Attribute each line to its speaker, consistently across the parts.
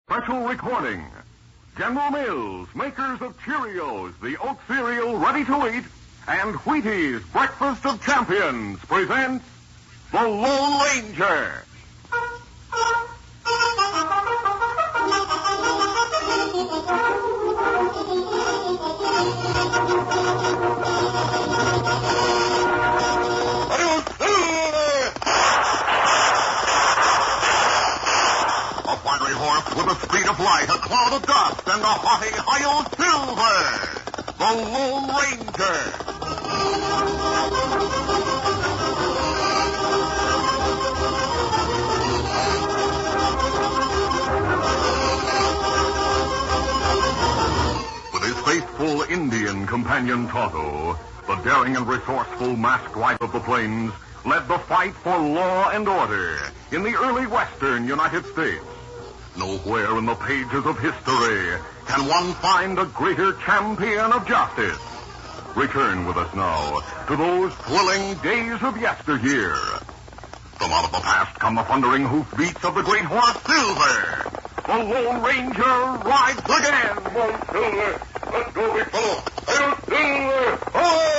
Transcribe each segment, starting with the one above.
Speaker 1: Special recording. General Mills, makers of Cheerios, the oat cereal ready to eat, and Wheaties, breakfast of champions, presents The Lone Ranger. With the speed of light, a cloud of dust, and a haughty high silver, the Lone Ranger. With his faithful Indian companion Tonto, the daring and resourceful masked wife of the plains led the fight for law and order in the early western United States. Nowhere in the pages of history can one find a greater champion of justice. Return with us now to those thrilling days of yesteryear. From out of the past come the thundering hoofbeats of the great horse Silver. The Lone Ranger rides again. Come on, Silver. Let's go, big fellow. Hail, Silver! Away!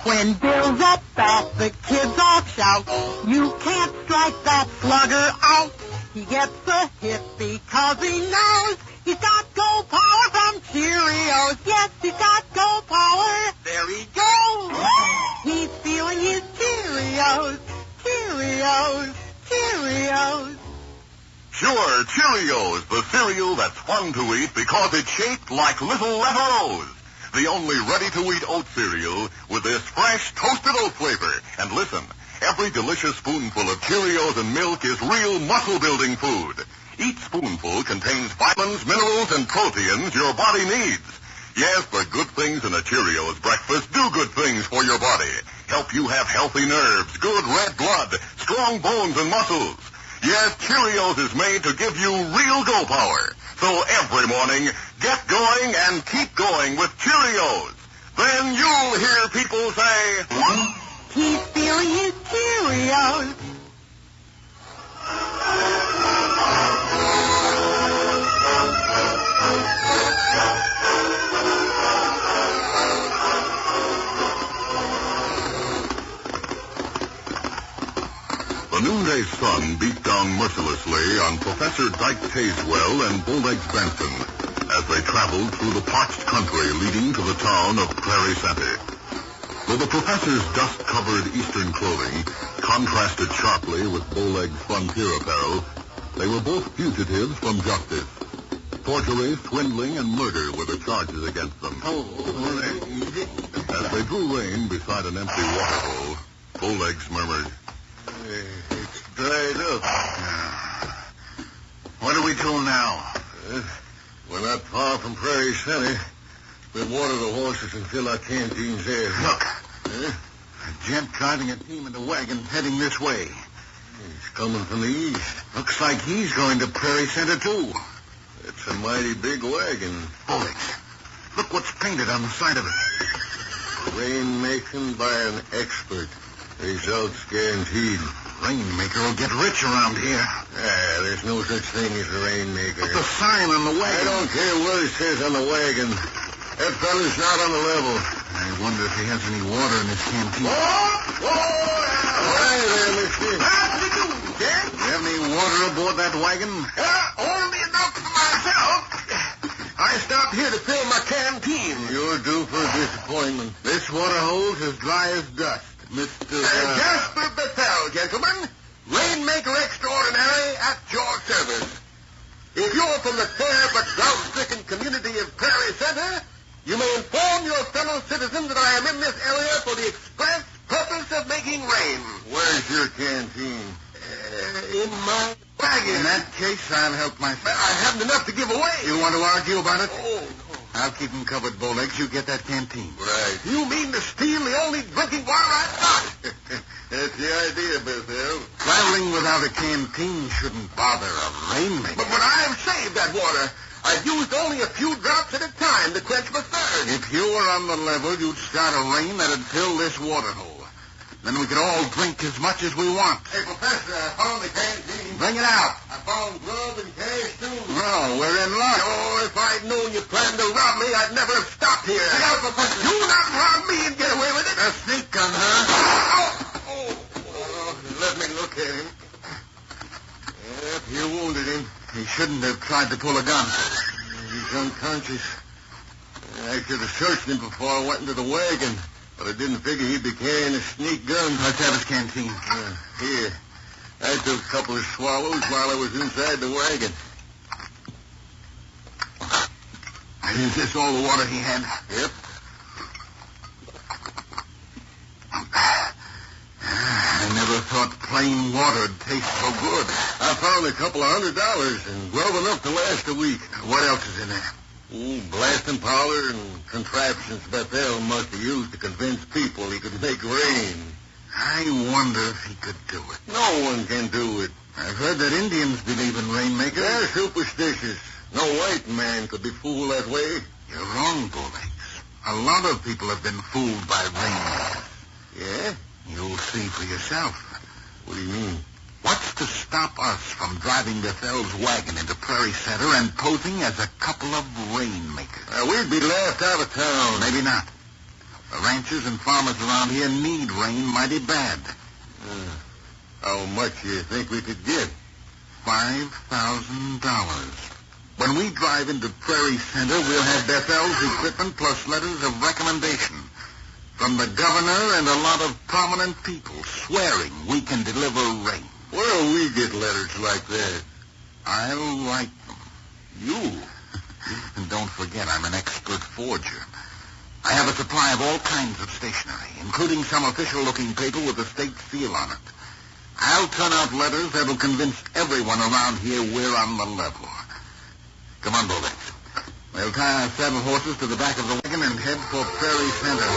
Speaker 2: When Bill's up bat, the kids all shout, "You can't strike that slugger out." He gets a hit because he knows he's got go power from Cheerios. Yes, he's got go power. There he goes. He's feeling his Cheerios, Cheerios, Cheerios.
Speaker 1: Sure, Cheerios, the cereal that's fun to eat because it's shaped like little letter O's. The only ready-to-eat oat cereal with this fresh toasted oat flavor. And listen, every delicious spoonful of Cheerios and milk is real muscle-building food. Each spoonful contains vitamins, minerals, and proteins your body needs. Yes, the good things in a Cheerios breakfast do good things for your body. Help you have healthy nerves, good red blood, strong bones and muscles. Yes, Cheerios is made to give you real go power. So every morning, get going and keep going with Cheerios. Then you'll hear people say,
Speaker 2: "He's feeling his Cheerios."
Speaker 1: The noonday sun beat down mercilessly on Professor Dyke Tazewell and Bowlegs Benson as they traveled through the parched country leading to the town of Prairie Center. Though the professor's dust-covered eastern clothing contrasted sharply with Bowlegs' frontier apparel, they were both fugitives from justice. Forgery, swindling, and murder were the charges against them. As they drew rein beside an empty waterhole, Bowlegs murmured,
Speaker 3: "It's dried up. What do we do now?" "We're not far from Prairie Center. We'll water the horses and fill our canteens there."
Speaker 4: Look. A gent driving a team in a wagon heading this way.
Speaker 3: He's coming from the east.
Speaker 4: Looks like he's going to Prairie Center, too.
Speaker 3: It's a mighty big wagon.
Speaker 4: Bowlegs, look what's painted on the side of it.
Speaker 3: Rainmaking by an expert. Results guaranteed.
Speaker 4: Rainmaker will get rich around here.
Speaker 3: There's no such thing as a rainmaker.
Speaker 4: But the sign on the wagon.
Speaker 3: I don't care what it says on the wagon. That fella's not on the level.
Speaker 4: I wonder if he has any water in his canteen.
Speaker 3: Hi there, mister.
Speaker 4: How do you do, Jack? You have any water aboard that wagon?
Speaker 3: Only enough for myself. I stopped here to fill my canteen. You're due for a disappointment. This water hole's as dry as dust. Mr. Jasper Bethel, gentlemen. Rainmaker extraordinary at your service. If you're from the fair but drought-stricken community of Prairie Center, you may inform your fellow citizens that I am in this area for the express purpose of making rain. Where's your canteen? In my wagon.
Speaker 4: In that case, I'll help myself.
Speaker 3: I haven't enough to give away.
Speaker 4: You want to argue about it?
Speaker 3: Oh, no.
Speaker 4: I'll keep them covered, Bowlegs. You get that canteen.
Speaker 3: Right. You mean to steal the only drinking water I've got? That's the idea, Bethel.
Speaker 4: Traveling without a canteen shouldn't bother a rainmaker.
Speaker 3: But when I've saved that water, I've used only a few drops at a time to quench my thirst.
Speaker 4: If you were on the level, you'd start a rain that'd fill this water hole. Then we could all drink as much as we want.
Speaker 3: Hey, Professor, I found the canteen.
Speaker 4: Bring it out.
Speaker 3: I found grub and cash, too.
Speaker 4: Well, we're in luck.
Speaker 3: Oh, if I'd known you planned to rob me, I'd never have stopped here. Get out, Professor. You not rob me and get away with it.
Speaker 4: A sneak gun, huh?
Speaker 3: Let me look at him. Yep, you wounded him.
Speaker 4: He shouldn't have tried to pull a gun.
Speaker 3: He's unconscious. I should have searched him before I went into the wagon, but I didn't figure he'd be carrying a sneak gun.
Speaker 4: Let's have his canteen.
Speaker 3: Here. I took a couple of swallows while I was inside the wagon.
Speaker 4: Is this all the water he had?
Speaker 3: Yep.
Speaker 4: I never thought plain water'd taste so good.
Speaker 3: I found a couple of $100 and well enough to last a week.
Speaker 4: What else is in there?
Speaker 3: Blasting powder and contraptions Bethel must have used to convince people he could make rain.
Speaker 4: I wonder if he could do it.
Speaker 3: No one can do it.
Speaker 4: I've heard that Indians believe in rainmakers.
Speaker 3: They're superstitious. No white man could be fooled that way.
Speaker 4: You're wrong, Bulllegs. A lot of people have been fooled by rainmakers.
Speaker 3: Yeah?
Speaker 4: You'll see for yourself.
Speaker 3: What do you mean?
Speaker 4: What's to stop us from driving Bethel's wagon into Prairie Center and posing as a couple of rainmakers?
Speaker 3: We'd be laughed out of town.
Speaker 4: Maybe not. The ranchers and farmers around here need rain mighty bad.
Speaker 3: How much do you think we could get?
Speaker 4: $5,000. When we drive into Prairie Center, we'll have Bethel's equipment plus letters of recommendation from the governor and a lot of prominent people swearing we can deliver rain.
Speaker 3: Where'll we get letters like that?
Speaker 4: I'll write them.
Speaker 3: You?
Speaker 4: And don't forget, I'm an expert forger. I have a supply of all kinds of stationery, including some official-looking paper with a state seal on it. I'll turn out letters that'll convince everyone around here we're on the level. Come on, Bulllegs. We'll tie our saddle horses to the back of the wagon and head for Prairie Center.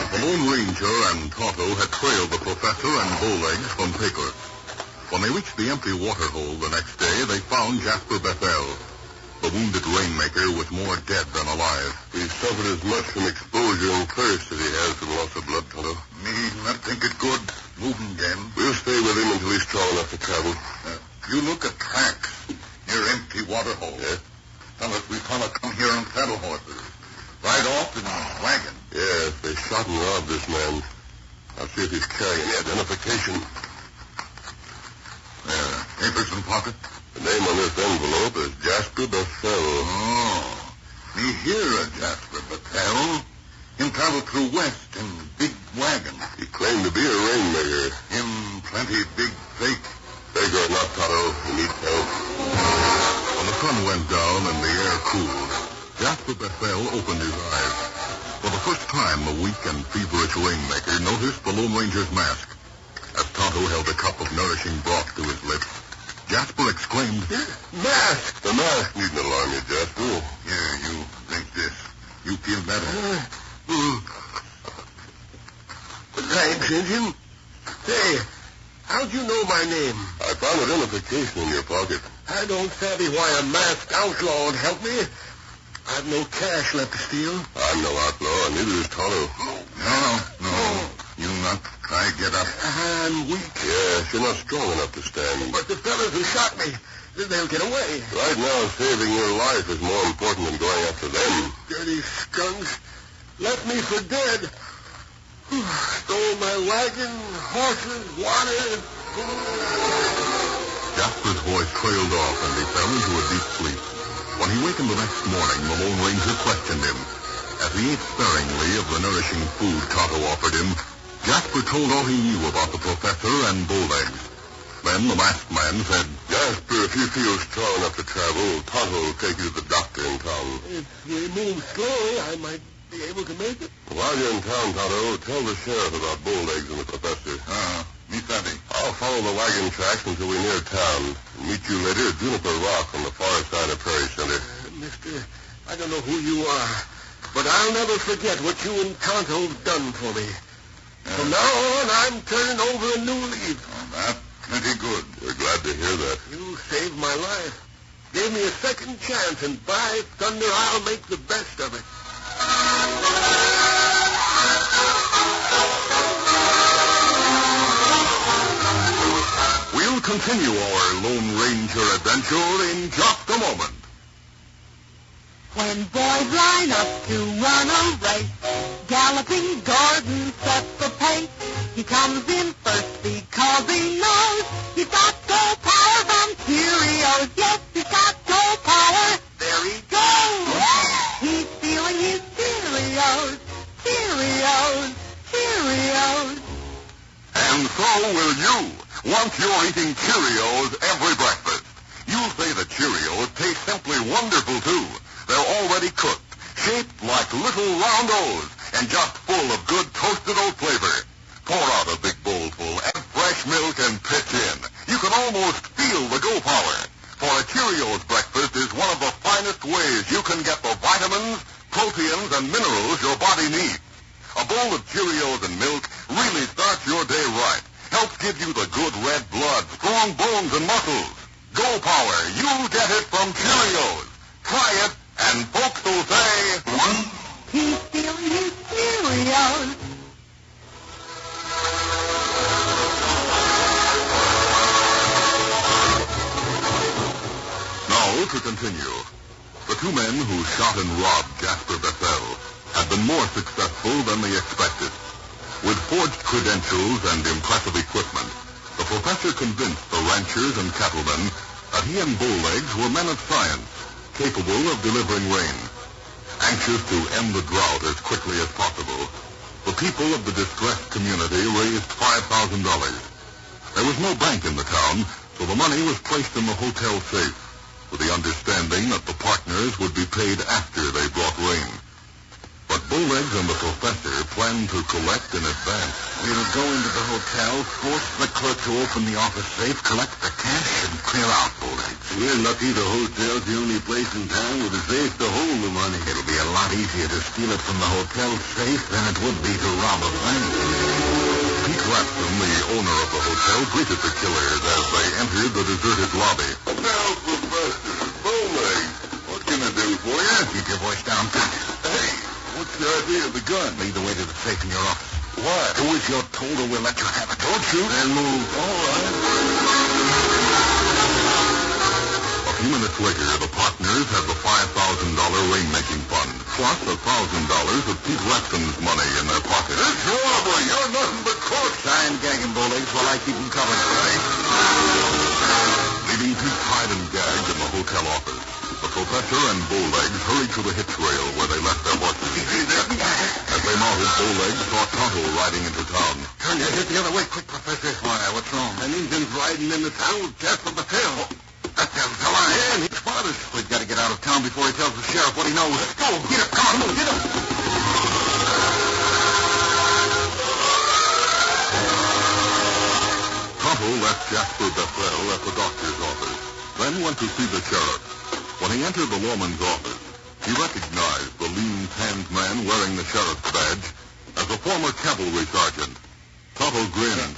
Speaker 1: The Lone Ranger and Tonto had trailed the Professor and Bulllegs from Pecos. When they reached the empty water hole the next day, they found Jasper Bethel. The wounded rainmaker was more dead than alive.
Speaker 3: He suffered as much from exposure and thirst as he has from loss of blood, Tonto.
Speaker 4: Me not think it good. Moving them.
Speaker 3: We'll stay with him until he's strong enough to travel.
Speaker 4: You look at tracks near empty water hole.
Speaker 3: Yeah?
Speaker 4: Tell us we gonna come here on saddle horses. Ride off in a wagon.
Speaker 3: Yes, they shot and robbed this man. I'll see if he's carrying any identification.
Speaker 4: Papers in pocket?
Speaker 3: The name on this envelope is Jasper Bethel.
Speaker 4: Oh. Me hear a Jasper Bethel. Him travel through west in big wagon.
Speaker 3: He claimed to be a rainmaker.
Speaker 4: Him plenty big fake.
Speaker 3: Fake or not, Tonto, he needs help.
Speaker 1: When the sun went down and the air cooled, Jasper Bethel opened his eyes. For the first time, the weak and feverish rainmaker noticed the Lone Ranger's mask. As Tonto held a cup of nourishing broth to his lips, Jasper exclaimed,
Speaker 3: Mask! The mask needn't alarm you, Jasper.
Speaker 4: Here, you drink this. You feel better.
Speaker 3: Thanks, Injun. Say, how'd you know my name? I found identification in your pocket. I don't savvy why a masked outlaw would help me. I've no cash left to steal. I'm no outlaw, and neither is Tonto.
Speaker 4: No. You not try get up.
Speaker 3: I'm weak. Yes, you're not strong enough to stand. But the fellas who shot me, they'll get away. Right now, saving your life is more important than going after them. Dirty skunks. Left me for dead. Stole my wagon, horses, water.
Speaker 1: Jasper's voice trailed off and he fell into a deep sleep. When he wakened the next morning, the Lone Ranger questioned him. As he ate sparingly of the nourishing food Tonto offered him, Jasper told all he knew about the Professor and Bulllegs. Then the masked man said,
Speaker 3: Jasper, if you feel strong enough to travel, Tonto will take you to the doctor in town. If we move slowly, I might be able to make it. While you're in town, Tonto, tell the sheriff about Bulllegs and the Professor.
Speaker 4: Me savvy.
Speaker 3: I'll follow the wagon tracks until we're near town. Meet you later at Juniper Rock on the far side of Prairie Center. Mister, I don't know who you are, but I'll never forget what you and Tonto have done for me. From now on, I'm turning over a new leaf.
Speaker 4: That's plenty good.
Speaker 3: We're glad to hear that. You saved my life. Gave me a second chance, and by thunder, I'll make the best of it.
Speaker 1: We'll continue our Lone Ranger adventure in just a moment.
Speaker 2: When boys line up to run a race, Galloping Gordon sets the pace. He comes in first because he knows he's got go power from Cheerios. Yes, he's got go power. There he goes. He's feeling his Cheerios. Cheerios. Cheerios.
Speaker 1: And so will you. Once you're eating Cheerios every breakfast, you'll say that Cheerios taste simply wonderful, too. They're already cooked, shaped like little round O's, and just full of good toasted oat flavor. Pour out a big bowlful, add fresh milk, and pitch in. You can almost feel the go power. For a Cheerios breakfast is one of the finest ways you can get the vitamins, proteins, and minerals your body needs. A bowl of Cheerios and milk really starts your day right. Helps give you the good red blood, strong bones, and muscles. Go power, you'll get it from Cheerios. Try it, and folks will say,
Speaker 2: He's feeling his Cheerios.
Speaker 1: Now to continue. The two men who shot and robbed Jasper Bethel had been more successful than they expected. With forged credentials and impressive equipment, the professor convinced the ranchers and cattlemen that he and Bowlegs were men of science, capable of delivering rain. Anxious to end the drought as quickly as possible, the people of the distressed community raised $5,000. There was no bank in the town, so the money was placed in the hotel safe, with the understanding that the partners would be paid after they brought rain. But Bowlegs and the professor planned to collect in advance.
Speaker 4: We'll go into the hotel, force the clerk to open the office safe, collect the cash, and clear out, Bowlegs.
Speaker 3: We're lucky the hotel's the only place in town with a safe to hold the money.
Speaker 4: It'll be a lot easier to steal it from the hotel safe than it would be to rob a bank.
Speaker 1: Pete Rapson, the owner of the hotel, greeted the killers as they entered the deserted lobby.
Speaker 3: Now, Professor, Bowlegs, what can I do for you?
Speaker 4: Keep your voice down, Pete.
Speaker 3: Hey, what's the idea of the gun?
Speaker 4: Lead the way to the safe in your office.
Speaker 3: What?
Speaker 4: Do as you're told or we'll let you have it.
Speaker 3: Don't shoot and move. All right.
Speaker 1: A few minutes later, the partners had the $5,000 rainmaking fund, plus $1,000 of Pete Rapson's money in their pockets.
Speaker 3: It's robbery. You're nothing but crooks.
Speaker 4: Try and gag him, Bowlegs, while I keep him covered.
Speaker 1: Leaving Pete tied and gagged in the hotel office, the professor and Bowlegs hurried to the hitch rail where they left their horses. As they mounted, Bowlegs saw Tonto riding into town.
Speaker 4: Turn your head the other way, quick, Professor. Why, what's wrong?
Speaker 3: An Indian's riding into town with Jasper Bethel.
Speaker 4: That damn fella.
Speaker 3: Man, he spotted us.
Speaker 4: We've got to get out of town before he tells the sheriff what he knows.
Speaker 3: Let's go.
Speaker 4: Get up, come on, move, get up.
Speaker 1: Tonto left Jasper Bethel at the doctor's office, then went to see the sheriff. When he entered the lawman's office, he recognized the lean, tanned man wearing the sheriff's badge as a former cavalry sergeant. Tonto grinned.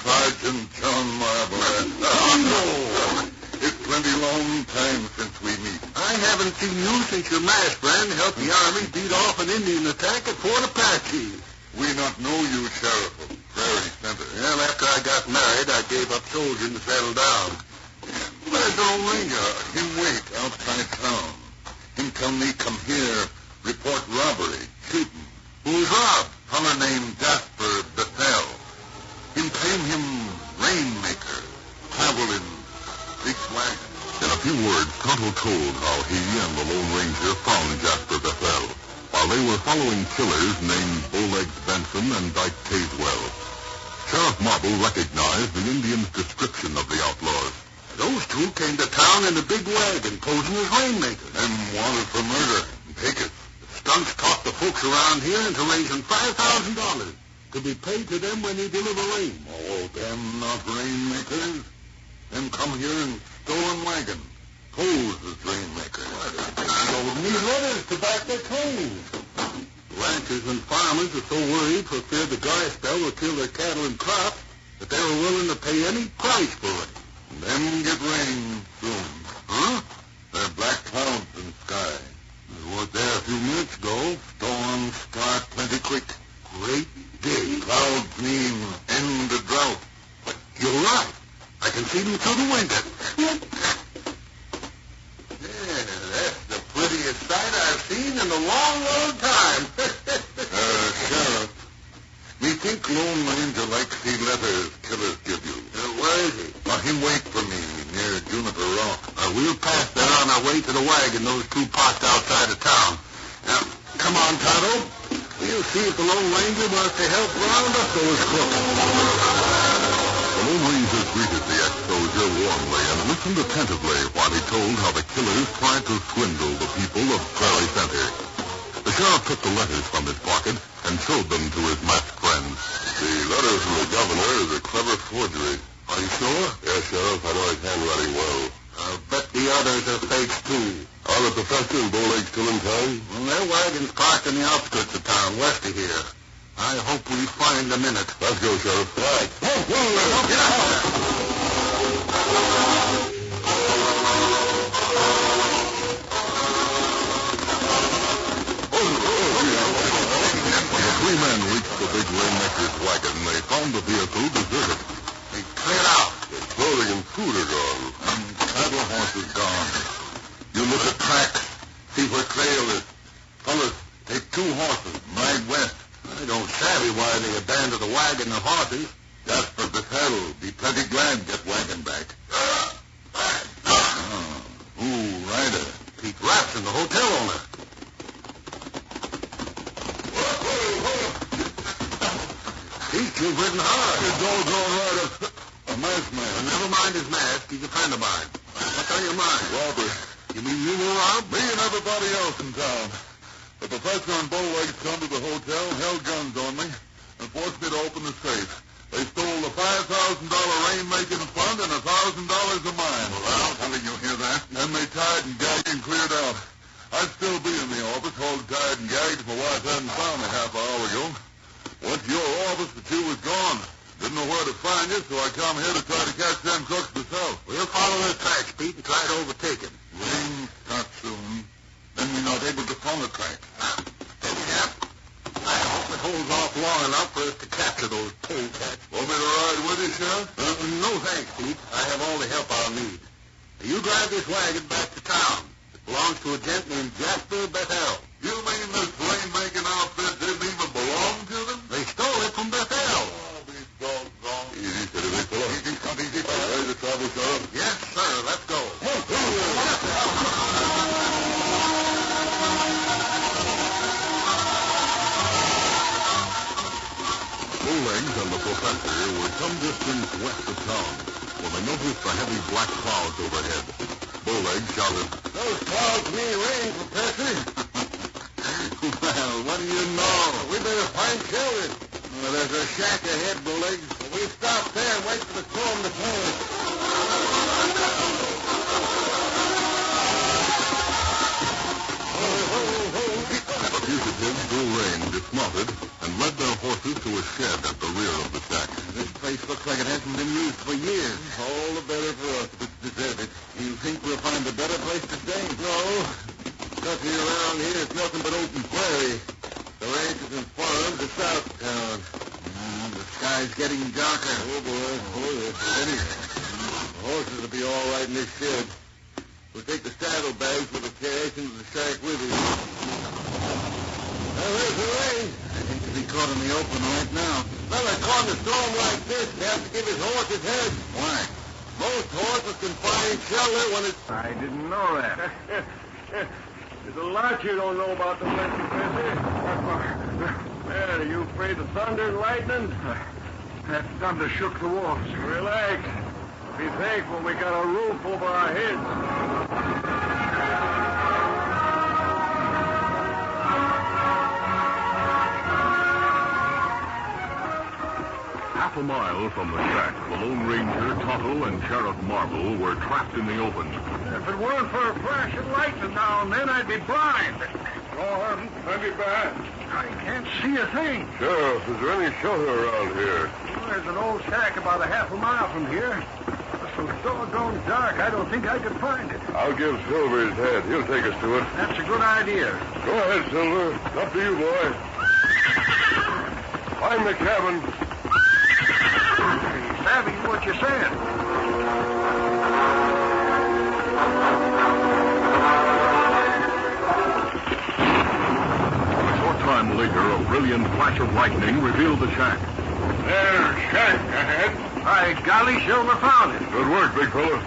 Speaker 3: Sergeant John Marble. Oh, it's plenty long time since we meet. I haven't seen you since your masked friend helped the Army beat off an Indian attack at Fort Apache. We not know you, Sheriff of Prairie Center. Well, after I got married, I gave up soldiering to settle down. Where's the Lone Ranger? Him wait outside town. Him tell me come here, report robbery, shooting. Who's robbed? Fella named Jasper Bethel. Him claim him rainmaker, travel in big wagon.
Speaker 1: In a few words, Tonto told how he and the Lone Ranger found Jasper Bethel, while they were following killers named Bowlegs Benson and Dyke Tazewell. Sheriff Marble recognized the Indian's description of the outlaws.
Speaker 3: Those two came to town in a big wagon, posing as rainmakers. Them wanted for murder and pickets. The stunts talked the folks around here into raising $5,000 to be paid to them when they deliver rain. Oh, them not rainmakers. Them come here in stolen wagon, posed as rainmakers. Showed me letters to back their claims. Ranchers and farmers are so worried for fear the dry spell will kill their cattle and crops that they were willing to pay any price for it. Then get rain soon.
Speaker 4: Huh?
Speaker 3: There are black clouds in the sky.
Speaker 4: I was there a few minutes ago. Storms start plenty quick. Great big
Speaker 3: Clouds mean end the drought.
Speaker 4: But you're right. I can see them through the window.
Speaker 3: Yeah, that's the prettiest sight I've seen in a long, long time. Sheriff, me think Lone Ranger likes the letters killers give you.
Speaker 4: Where is he?
Speaker 3: Now, he wait for me near Juniper Rock.
Speaker 4: We'll pass there on our way to the wagon those two parked outside of town. Now, come on, Tonto. We'll see if the Lone Ranger wants to help round up those crooks.
Speaker 1: The Lone Ranger greeted the ex-soldier warmly and listened attentively while he told how the killers tried to swindle the people of Prairie Center. The sheriff took the letters from his pocket and showed them to his masked friends. The letter from the governor is a clever forgery.
Speaker 4: Are you sure?
Speaker 1: Yes, Sheriff, I know his handwriting well.
Speaker 4: I'll bet the others are fakes, too.
Speaker 1: Are the professor and Bowleg still in town?
Speaker 4: Well, their wagon's parked in the outskirts of town, west of here. I hope we find them in it.
Speaker 1: Let's go, Sheriff.
Speaker 4: Right.
Speaker 1: Get out! Three men reached the big rainmaker's wagon. They found the vehicle deserted.
Speaker 4: They cleared out.
Speaker 1: The clothing and food are gone.
Speaker 4: Saddle horses gone. You look at tracks. See where trail is. Fellas, take two horses. Ride west. I don't savvy why they abandoned the wagon and horses.
Speaker 1: Just for the saddle.
Speaker 4: Be plenty glad to get wagon back. Ooh, rider. Pete Rapp's in the hotel owner. Pete, you've ridden hard.
Speaker 1: The doggone rider. A masked man.
Speaker 4: Never mind his mask. He's a friend of mine. What's on your mind?
Speaker 1: Robbery.
Speaker 4: You mean you were robbed?
Speaker 1: Me and everybody else in town. The professor and Bowlegs come to the hotel, held guns on me, and forced me to open the safe. They stole the $5,000 rain-making fund and $1,000 of mine.
Speaker 4: Well, how did you hear that?
Speaker 1: Then they tied and gagged and cleared out. I'd still be in the office, hog tied and gagged if my wife hadn't found me half an hour ago. Went to your office, but you was gone. Didn't know where to find you, so I come here to try to catch them crooks myself.
Speaker 4: We'll follow their tracks, Pete, and try to overtake them.
Speaker 1: Rain starts soon. Then we're not able to follow the track.
Speaker 4: Steady, Cap. I hope it holds off long enough for us to capture those polecats.
Speaker 1: Want me to ride with you, Sheriff?
Speaker 4: No thanks, Pete. I have all the help I'll need. You drive this wagon back to town. It belongs to a gent named Jasper Bethel.
Speaker 1: You mean this rain-making outfit didn't even belong to them?
Speaker 4: They stole it from Bethel.
Speaker 1: Oh, these doggone. Easy, steady, big fella. Easy, come easy. Ready to travel, Sheriff?
Speaker 4: Yes, sir. Let's go.
Speaker 1: Bowlegs and the professor were some distance west of town when they noticed the heavy black clouds overhead. Bowlegs shouted,
Speaker 3: Those clouds mean rain, Professor.
Speaker 4: Well, what do you know?
Speaker 3: We better find shelter.
Speaker 4: Well, there's a shack ahead, Bowlegs.
Speaker 3: We stop there and wait for the storm to pass.
Speaker 1: The fugitives through rain dismounted and led their horses to a shed at the rear of the shack.
Speaker 4: This place looks like it hasn't been used for years.
Speaker 3: All the better for us if it's deserted.
Speaker 4: You think we'll find a better place to stay?
Speaker 3: No. Country around here is nothing but open prairie. The ranches and farms are south of town.
Speaker 4: The sky's getting darker.
Speaker 3: Oh, boy. Oh, yes. Anyway, the horses will be all right in this shed. We'll take the saddlebags with the cash into the shack with us. Now, there's the rain.
Speaker 4: I hate to be caught in the open right now.
Speaker 3: Well, caught in a storm like this, they have to give his horse his head.
Speaker 4: Why?
Speaker 3: Most horses can find shelter when it's...
Speaker 5: I didn't know that. There's a lot you don't know about the West, Professor. Man, are you afraid of thunder and lightning? That thunder shook the walls. Relax. Be thankful we got a roof over our heads.
Speaker 1: Half a mile from the shack, the Lone Ranger, Tonto, and Sheriff Marble were trapped in the open.
Speaker 5: If it weren't for a flash of lightning now and then, I'd be blind. Storm, plenty bad. I can't see a thing.
Speaker 1: Sheriff, is there any shelter around here?
Speaker 5: Well, there's an old shack about a half a mile from here. The so doggone dark, I don't think I could find it.
Speaker 6: I'll give Silver his head. He'll take us to it.
Speaker 5: That's a good idea.
Speaker 6: Go ahead, Silver. Up to you, boy. Find the cabin.
Speaker 5: Savvy, what you're saying.
Speaker 7: A short time later, a brilliant flash of lightning revealed the shack.
Speaker 6: There's shack ahead.
Speaker 5: By golly, Silver found it.
Speaker 6: Good work, big fella.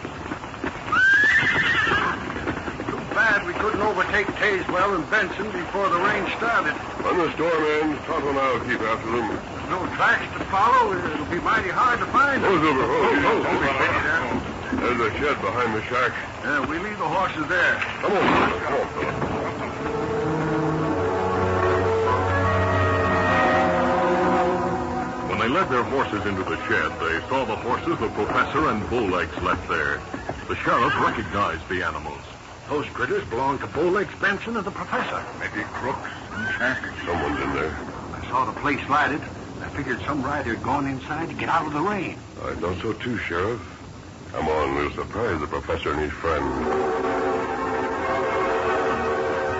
Speaker 5: Too bad we couldn't overtake Tazewell and Benson before the rain started.
Speaker 6: When the storm ends, Tonto and I'll keep after them.
Speaker 5: There's no tracks to follow. It'll be mighty hard to find them.
Speaker 6: Silver.
Speaker 5: Don't be steady there.
Speaker 6: There's a shed behind the shack.
Speaker 5: Yeah, we leave the horses there.
Speaker 6: Come on, fella.
Speaker 7: When they led their horses into the shed, they saw the horses the professor and Bowlegs left there. The sheriff recognized the animals.
Speaker 5: Those critters belong to Bowlegs, Benson, and the professor.
Speaker 6: Maybe crooks in the shack. Someone's in there.
Speaker 5: I saw the place lighted. I figured some rider had gone inside to get out of the rain.
Speaker 6: I thought so too, Sheriff. Come on, we'll surprise the professor and his friend.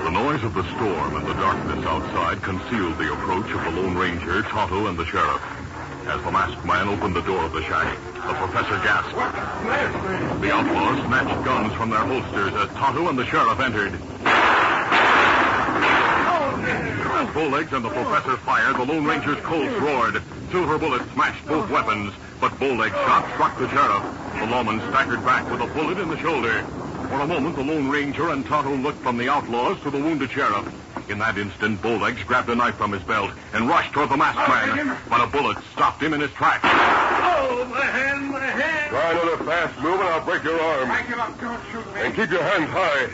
Speaker 7: The noise of the storm and the darkness outside concealed the approach of the Lone Ranger, Tonto, and the sheriff. As the masked man opened the door of the shack, the professor gasped. The outlaws snatched guns from their holsters as Tonto and the sheriff entered. As Bowlegs and the professor fired, the Lone Ranger's Colts roared. Silver bullets smashed both weapons, but Bowlegs' shot struck the sheriff. The lawman staggered back with a bullet in the shoulder. For a moment, the Lone Ranger and Tonto looked from the outlaws to the wounded sheriff. In that instant, Bowlegs grabbed a knife from his belt and rushed toward the masked man, but a bullet stopped him in his tracks.
Speaker 5: Oh, my hand!
Speaker 6: Try another fast move and I'll break your arm.
Speaker 5: I give up. Don't shoot me.
Speaker 6: And keep your hands high.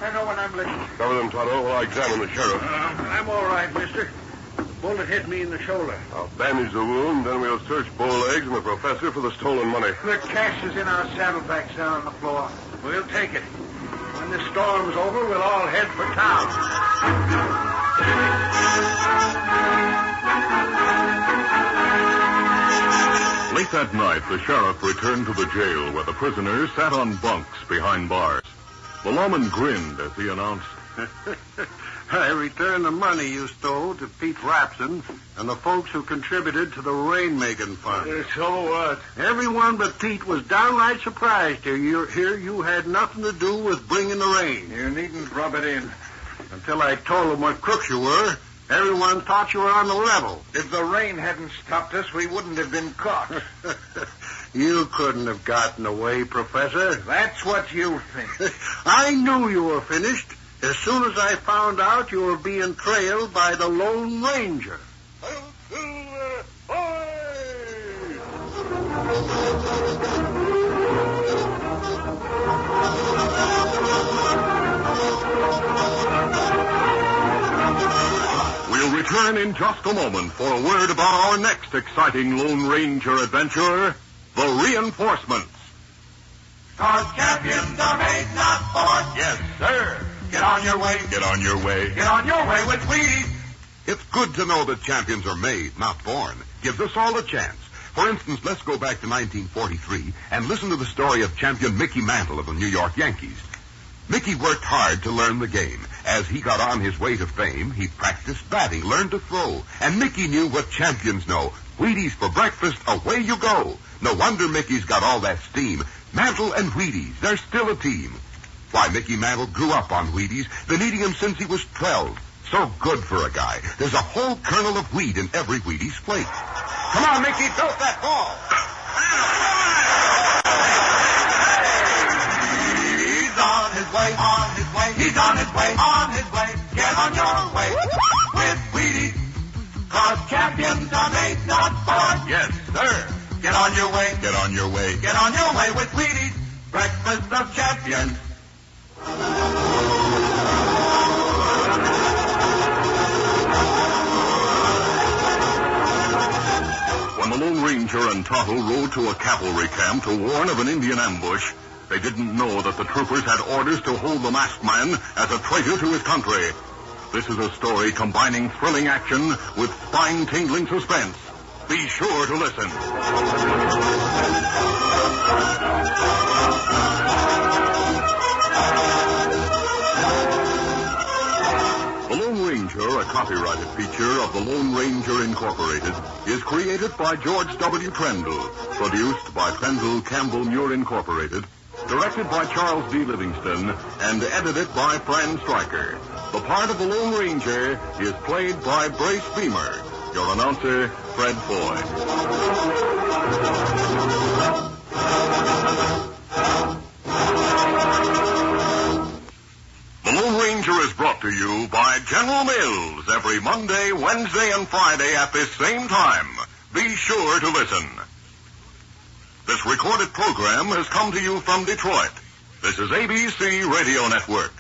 Speaker 5: I know when I'm listening.
Speaker 6: Cover them, Tonto, while I examine the sheriff.
Speaker 5: I'm all right, mister. The bullet hit me in the shoulder.
Speaker 6: I'll bandage the wound, then we'll search Bowlegs and the professor for the stolen money.
Speaker 5: The cash is in our saddlebags down on the floor. We'll take it. When this storm's over, we'll all head for town.
Speaker 7: Late that night, the sheriff returned to the jail where the prisoners sat on bunks behind bars. The lawman grinned as he announced,
Speaker 5: I returned the money you stole to Pete Rapson and the folks who contributed to the rain-making fund.
Speaker 6: So what?
Speaker 5: Everyone but Pete was downright surprised to hear you had nothing to do with bringing the rain.
Speaker 6: You needn't rub it in.
Speaker 5: Until I told them what crooks you were, everyone thought you were on the level.
Speaker 6: If the rain hadn't stopped us, we wouldn't have been caught.
Speaker 5: You couldn't have gotten away, Professor.
Speaker 6: That's what you think.
Speaker 5: I knew you were finished as soon as I found out you were being trailed by the Lone Ranger.
Speaker 7: We'll return in just a moment for a word about our next exciting Lone Ranger adventure, the reinforcements.
Speaker 2: 'Cause champions are made, not born.
Speaker 7: Yes, sir.
Speaker 2: Get on your way.
Speaker 7: Get on your way.
Speaker 2: Get on your way with Wheaties.
Speaker 1: It's good to know that champions are made, not born. Gives us all a chance. For instance, let's go back to 1943 and listen to the story of champion Mickey Mantle of the New York Yankees. Mickey worked hard to learn the game. As he got on his way to fame, he practiced batting, learned to throw. And Mickey knew what champions know. Wheaties for breakfast, away you go. No wonder Mickey's got all that steam. Mantle and Wheaties, they're still a team. Why, Mickey Mantle grew up on Wheaties, been eating them since he was 12. So good for a guy. There's a whole kernel of wheat in every Wheaties plate. Come on, Mickey, belt that ball.
Speaker 2: He's on his way, on his way. He's on his way, on his way. Get on your way with Wheaties. 'Cause champions are made, not born.
Speaker 7: Yes, sir.
Speaker 2: Get on your way.
Speaker 1: Get on your way.
Speaker 2: Get on your way with Wheaties. Breakfast of champions.
Speaker 7: When the Lone Ranger and Tonto rode to a cavalry camp to warn of an Indian ambush, they didn't know that the troopers had orders to hold the masked man as a traitor to his country. This is a story combining thrilling action with spine-tingling suspense. Be sure to listen.
Speaker 1: The Lone Ranger, a copyrighted feature of the Lone Ranger Incorporated, is created by George W. Trendle, produced by Trendle Campbell Muir Incorporated, directed by Charles D. Livingston, and edited by Fran Stryker. The part of the Lone Ranger is played by Brace Beamer. Your announcer, Fred Foy. The Lone Ranger is brought to you by General Mills every Monday, Wednesday, and Friday at this same time. Be sure to listen. This recorded program has come to you from Detroit. This is ABC Radio Network.